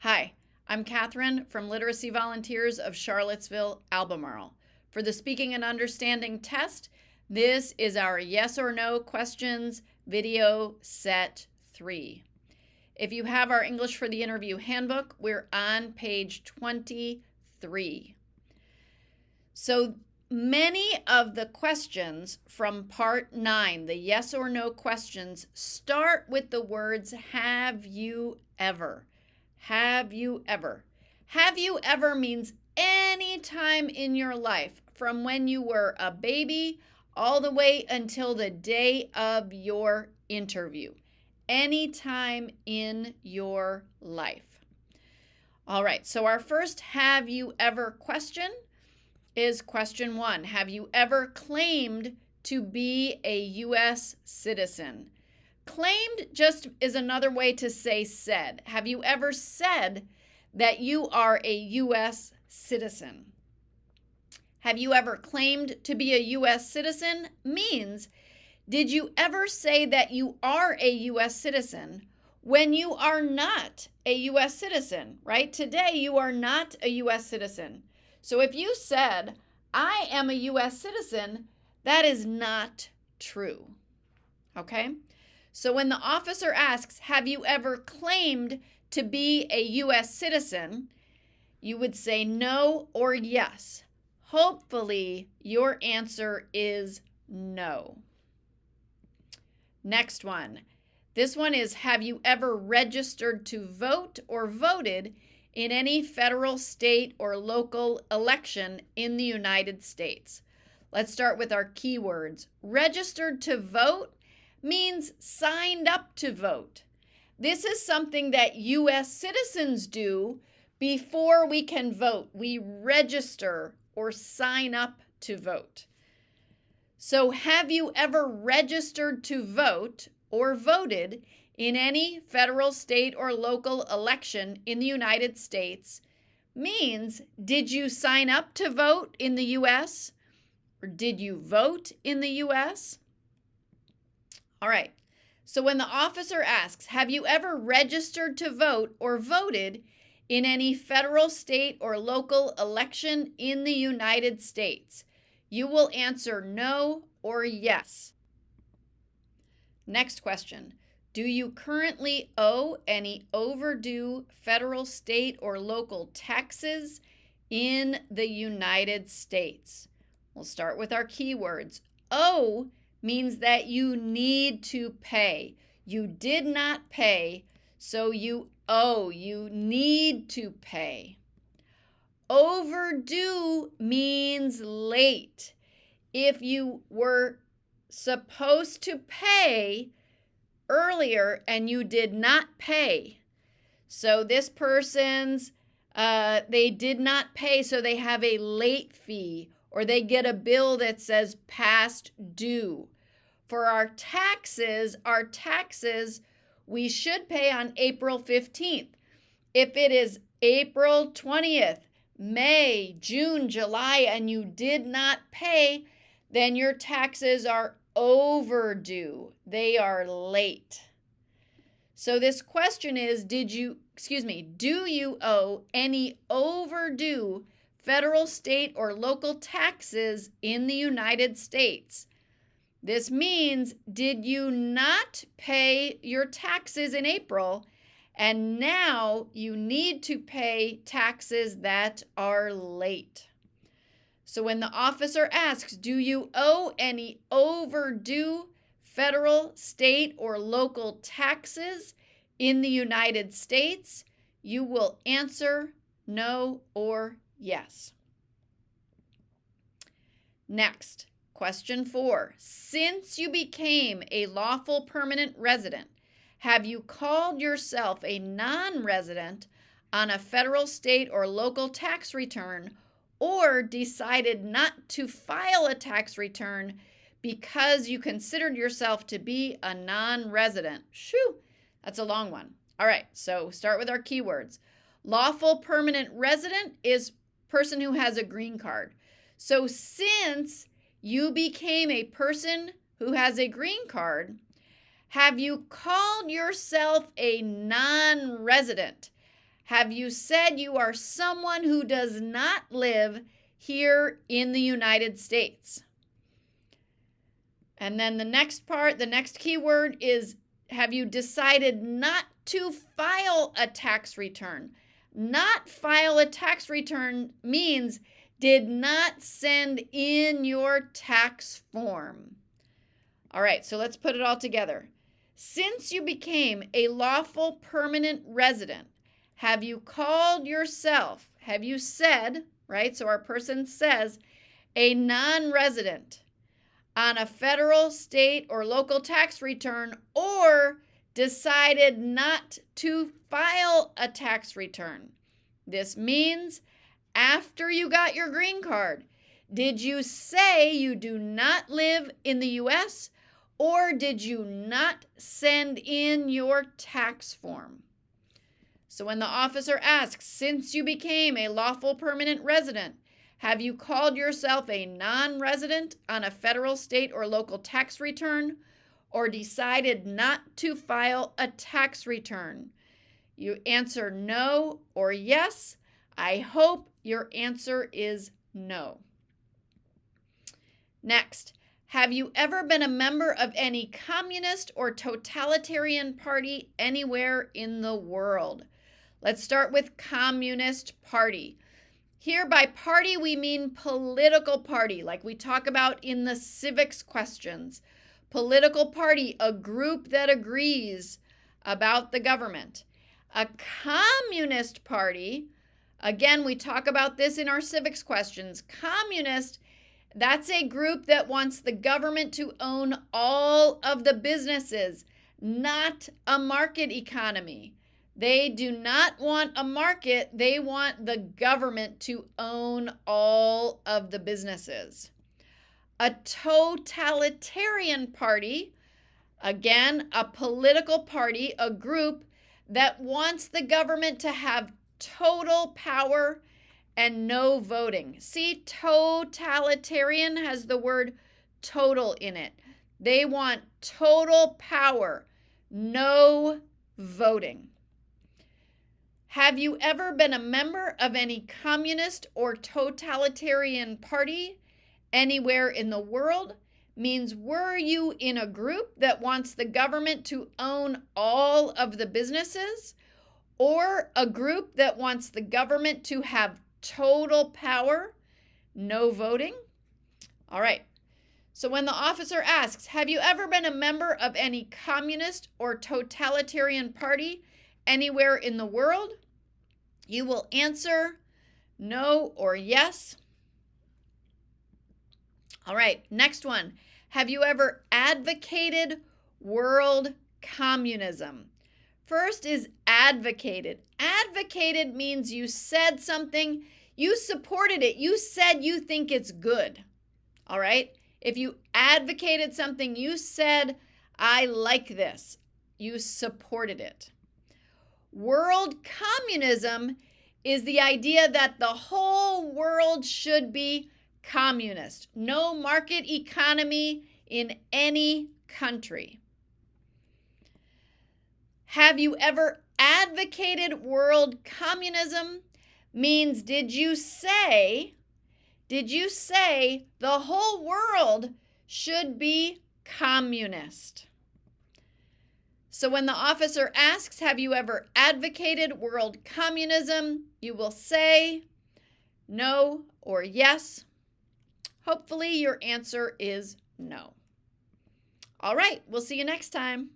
Hi, I'm Catherine from Literacy Volunteers of Charlottesville, Albemarle. For the Speaking and Understanding test, this is our yes or no questions video set 3. If you have our English for the Interview handbook, we're on page 23. So many of the questions from part 9, the yes or no questions, start with the words have you ever. Have you ever? Have you ever means any time in your life from when you were a baby all the way until the day of your interview. Any time in your life. All right, so our first have you ever question is question 1. Have you ever claimed to be a U.S. citizen? Claimed just is another way to say said. Have you ever said that you are a U.S. citizen? Have you ever claimed to be a U.S. citizen means, did you ever say that you are a U.S. citizen when you are not a U.S. citizen, right? Today, you are not a U.S. citizen. So if you said, I am a U.S. citizen, that is not true, okay? So when the officer asks, have you ever claimed to be a U.S. citizen, you would say no or yes. Hopefully, your answer is no. Next one. This one is, have you ever registered to vote or voted in any federal, state, or local election in the United States? Let's start with our keywords. Registered to vote means signed up to vote. This is something that U.S. citizens do before we can vote. We register or sign up to vote. So have you ever registered to vote or voted in any federal, state, or local election in the United States means, did you sign up to vote in the U.S.? Or did you vote in the U.S.? All right, so when the officer asks, have you ever registered to vote or voted in any federal, state, or local election in the United States? You will answer no or yes. Next question. Do you currently owe any overdue federal, state, or local taxes in the United States? We'll start with our keywords. Owe means that you need to pay. You did not pay, so you owe. You need to pay. Overdue means late. If you were supposed to pay earlier and you did not pay, so this person's, they did not pay, so they have a late fee, or they get a bill that says past due. For our taxes, we should pay on April 15th. If it is April 20th, May, June, July, and you did not pay, then your taxes are overdue. They are late. So this question is, do you owe any overdue federal, state, or local taxes in the United States? This means, did you not pay your taxes in April, and now you need to pay taxes that are late? So when the officer asks, do you owe any overdue federal, state, or local taxes in the United States, you will answer no or yes. Next. Question 4, since you became a lawful permanent resident, have you called yourself a non-resident on a federal, state, or local tax return, or decided not to file a tax return because you considered yourself to be a non-resident? Shoo, that's a long one. All right, so start with our keywords. Lawful permanent resident is person who has a green card. So since you became a person who has a green card, have you called yourself a non-resident? Have you said you are someone who does not live here in the United States? And then the next part, the next keyword is, have you decided not to file a tax return? Not file a tax return means did not send in your tax form. All right, so let's put it all together. Since you became a lawful permanent resident, have you called yourself, have you said, right? So our person says, a non-resident on a federal, state, or local tax return, or decided not to file a tax return. This means after you got your green card, did you say you do not live in the U.S., or did you not send in your tax form? So when the officer asks, since you became a lawful permanent resident, have you called yourself a non-resident on a federal, state, or local tax return, or decided not to file a tax return? You answer no or yes. I hope your answer is no. Next, have you ever been a member of any communist or totalitarian party anywhere in the world? Let's start with Communist Party. Here by party, we mean political party, like we talk about in the civics questions. Political party, a group that agrees about the government. A communist party, again, we talk about this in our civics questions. Communist, that's a group that wants the government to own all of the businesses, not a market economy. They do not want a market. They want the government to own all of the businesses. A totalitarian party, again, a political party, a group that wants the government to have total power and no voting. See, totalitarian has the word total in it. They want total power, no voting. Have you ever been a member of any communist or totalitarian party anywhere in the world? Means were you in a group that wants the government to own all of the businesses, or a group that wants the government to have total power, no voting? All right. So when the officer asks, have you ever been a member of any communist or totalitarian party anywhere in the world? You will answer no or yes. All right, next one. Have you ever advocated world communism? First is advocated. Advocated means you said something, you supported it, you said you think it's good. All right? If you advocated something, you said, I like this. You supported it. World communism is the idea that the whole world should be communist. No market economy in any country. Have you ever advocated world communism? Means did you say the whole world should be communist? So when the officer asks, have you ever advocated world communism? You will say no or yes. Hopefully your answer is no. All right, we'll see you next time.